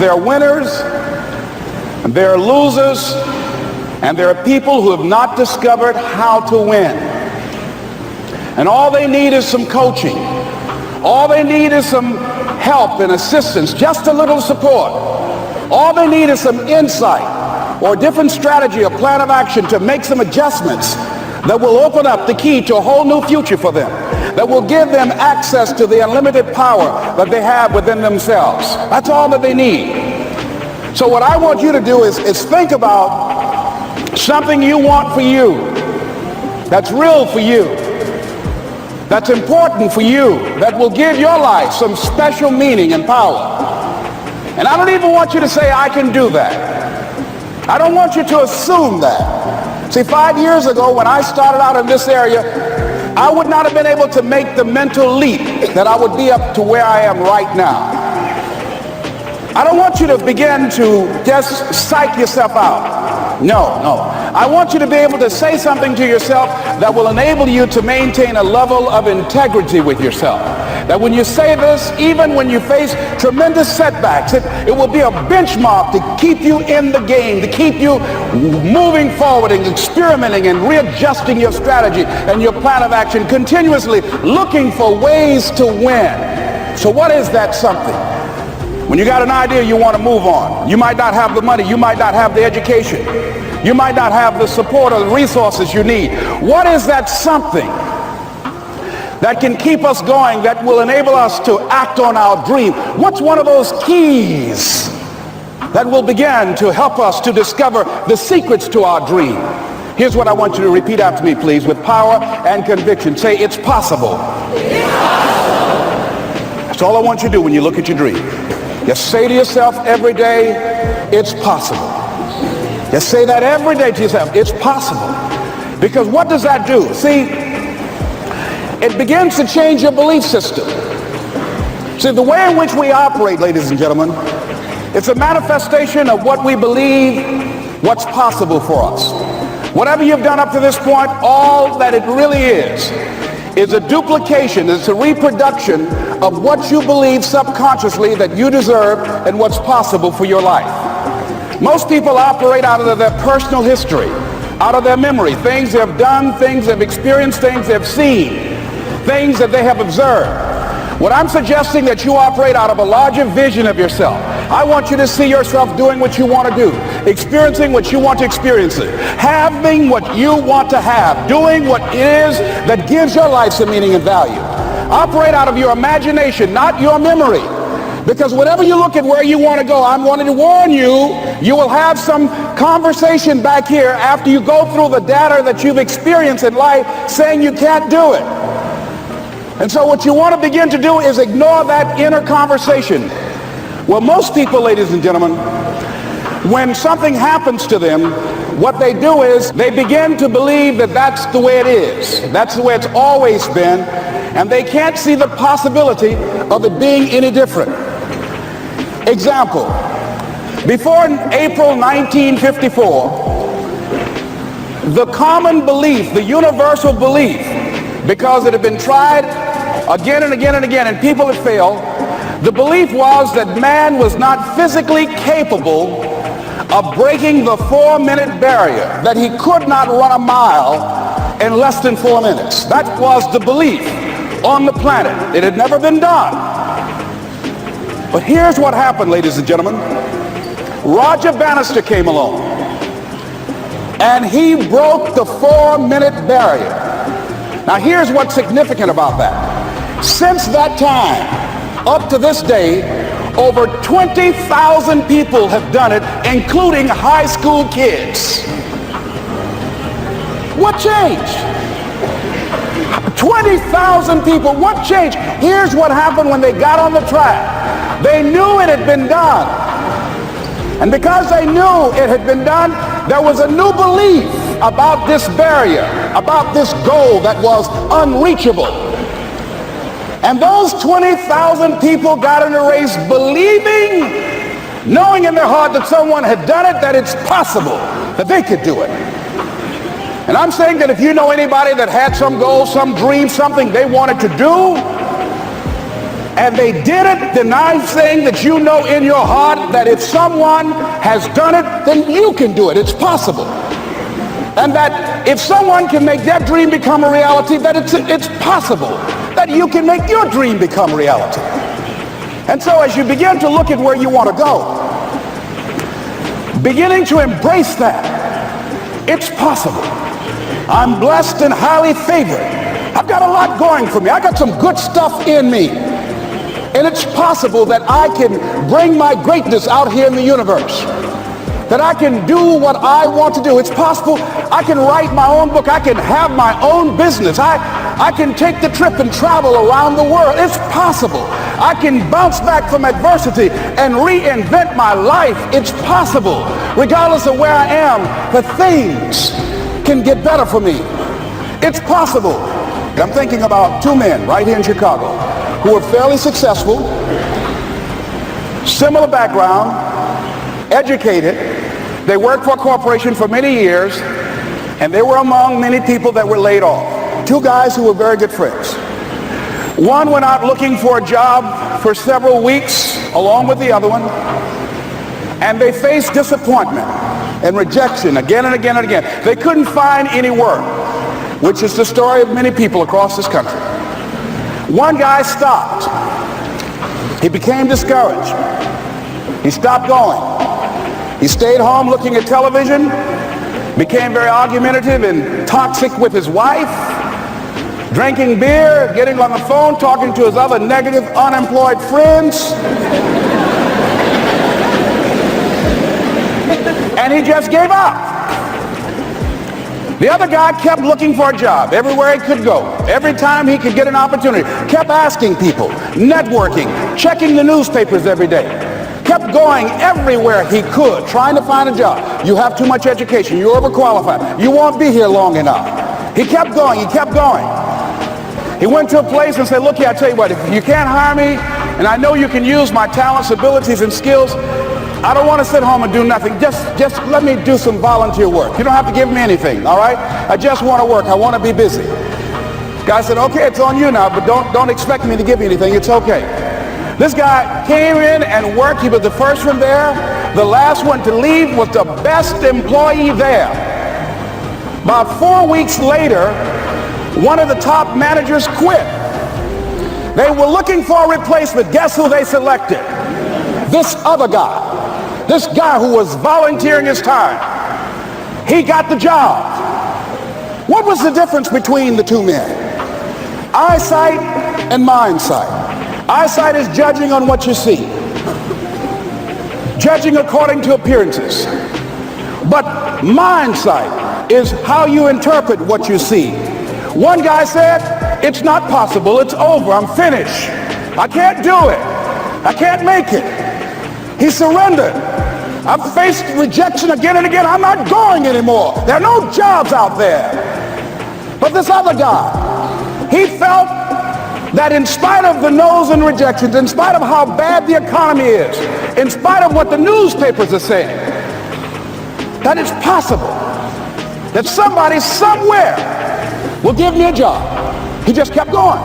There are winners, and there are losers, and there are people who have not discovered how to win. And all they need is some coaching. All they need is some help and assistance, just a little support. All they need is some insight or a different strategy, a plan of action to make some adjustments that will open up the key to a whole new future for them, that will give them access to the unlimited power that they have within themselves. That's all that they need. So what I want you to do is think about something you want for you, that's real for you, that's important for you, that will give your life some special meaning and power. And I don't even want you to say, I can do that. I don't want you to assume that. See, 5 years ago when I started out in this area, I would not have been able to make the mental leap that I would be up to where I am right now. I don't want you to begin to just psych yourself out. No. I want you to be able to say something to yourself that will enable you to maintain a level of integrity with yourself. That when you say this, even when you face tremendous setbacks, it will be a benchmark to keep you in the game, to keep you moving forward and experimenting and readjusting your strategy and your plan of action, continuously looking for ways to win. So what is that something? When you got an idea you want to move on, you might not have the money, you might not have the education, you might not have the support or the resources you need. What is that something that can keep us going, that will enable us to act on our dream? What's one of those keys that will begin to help us to discover the secrets to our dream? Here's what I want you to repeat after me, please, with power and conviction. Say, it's possible. It's possible. That's all I want you to do when you look at your dream. Just say to yourself every day, it's possible. Just say that every day to yourself, it's possible. Because what does that do? See, it begins to change your belief system. See, the way in which we operate, ladies and gentlemen, it's a manifestation of what we believe, what's possible for us. Whatever you've done up to this point, all that it really is a duplication, it's a reproduction of what you believe subconsciously that you deserve and what's possible for your life. Most people operate out of their personal history, out of their memory, things they've done, things they've experienced, things they've seen, things that they have observed. What I'm suggesting that you operate out of a larger vision of yourself. I want you to see yourself doing what you want to do, experiencing what you want to experience, having what you want to have, doing what it is that gives your life some meaning and value. Operate out of your imagination, not your memory. Because whenever you look at where you want to go, I'm wanting to warn you, you will have some conversation back here after you go through the data that you've experienced in life saying you can't do it. And so what you want to begin to do is ignore that inner conversation. Well, most people, ladies and gentlemen, when something happens to them, what they do is they begin to believe that that's the way it is. That's the way it's always been. And they can't see the possibility of it being any different. Example, before April 1954, the common belief, the universal belief, because it had been tried again and again and again and people had failed, the belief was that man was not physically capable of breaking the 4-minute barrier, that he could not run a mile in less than 4 minutes. That was the belief on the planet. It had never been done. But here's what happened, ladies and gentlemen. Roger Bannister came along and he broke the 4-minute barrier. Now here's what's significant about that. Since that time, up to this day, over 20,000 people have done it, including high school kids. What changed? 20,000 people, what changed? Here's what happened when they got on the track. They knew it had been done. And because they knew it had been done, there was a new belief about this barrier, about this goal that was unreachable. And those 20,000 people got in the race believing, knowing in their heart that someone had done it, that it's possible, that they could do it. And I'm saying that if you know anybody that had some goal, some dream, something they wanted to do, and they did it, the nice thing that you know in your heart that if someone has done it, then you can do it. It's possible. And that if someone can make their dream become a reality, that it's possible that you can make your dream become reality. And so as you begin to look at where you want to go, beginning to embrace that, it's possible. I'm blessed and highly favored. I've got a lot going for me. I got some good stuff in me. And it's possible that I can bring my greatness out here in the universe. That I can do what I want to do. It's possible I can write my own book. I can have my own business. I can take the trip and travel around the world. It's possible. I can bounce back from adversity and reinvent my life. It's possible. Regardless of where I am, the things can get better for me. It's possible. I'm thinking about two men right here in Chicago who are fairly successful, similar background, educated. They worked for a corporation for many years, and they were among many people that were laid off. Two guys who were very good friends. One went out looking for a job for several weeks along with the other one, and they faced disappointment and rejection again and again and again. They couldn't find any work, which is the story of many people across this country. One guy stopped. He became discouraged. He stopped going. He stayed home looking at television, became very argumentative and toxic with his wife, drinking beer, getting on the phone, talking to his other negative, unemployed friends. And he just gave up. The other guy kept looking for a job everywhere he could go. Every time he could get an opportunity, kept asking people, networking, checking the newspapers every day. Kept going everywhere he could, trying to find a job. You have too much education. You're overqualified. You won't be here long enough. He kept going. He kept going. He went to a place and said, look here, I tell you what, if you can't hire me, and I know you can use my talents, abilities, and skills, I don't want to sit home and do nothing. Just let me do some volunteer work. You don't have to give me anything, all right? I just want to work. I want to be busy. Guy said, okay, it's on you now, but don't expect me to give you anything. It's okay. This guy came in and worked. He was the first one there. The last one to leave was the best employee there. About 4 weeks later, one of the top managers quit. They were looking for a replacement. Guess who they selected? This other guy. This guy who was volunteering his time. He got the job. What was the difference between the two men? Eyesight and mindsight. Eyesight is judging on what you see. Judging according to appearances. But mindsight is how you interpret what you see. One guy said, it's not possible. It's over. I'm finished. I can't do it. I can't make it. He surrendered. I've faced rejection again and again. I'm not going anymore. There are no jobs out there. But this other guy, he felt that in spite of the no's and rejections, in spite of how bad the economy is, in spite of what the newspapers are saying, that it's possible that somebody somewhere will give me a job. He just kept going,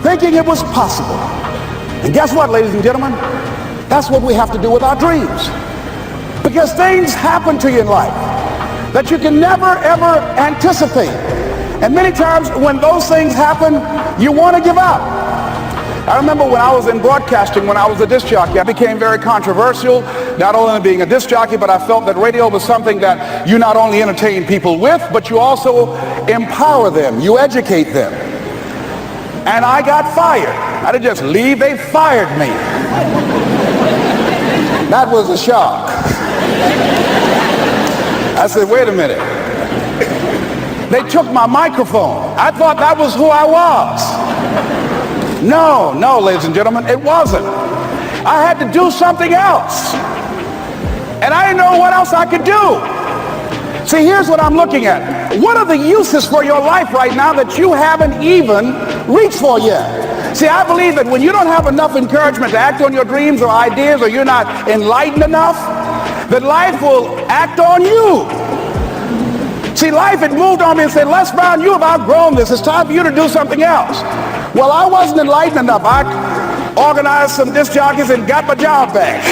thinking it was possible. And guess what, ladies and gentlemen? That's what we have to do with our dreams. Because things happen to you in life that you can never, ever anticipate. And many times when those things happen, you want to give up. I remember when I was in broadcasting, when I was a disc jockey, I became very controversial, not only being a disc jockey, but I felt that radio was something that you not only entertain people with, but you also empower them, you educate them. And I got fired. I didn't just leave, they fired me. That was a shock. I said, wait a minute. They took my microphone. I thought that was who I was. No, ladies and gentlemen, it wasn't. I had to do something else. And I didn't know what else I could do. See, here's what I'm looking at. What are the uses for your life right now that you haven't even reached for yet? See, I believe that when you don't have enough encouragement to act on your dreams or ideas, or you're not enlightened enough, that life will act on you. See, life had moved on me and said, Les Brown, you have outgrown this. It's time for you to do something else. Well, I wasn't enlightened enough. organized some disc jockeys and got my job back.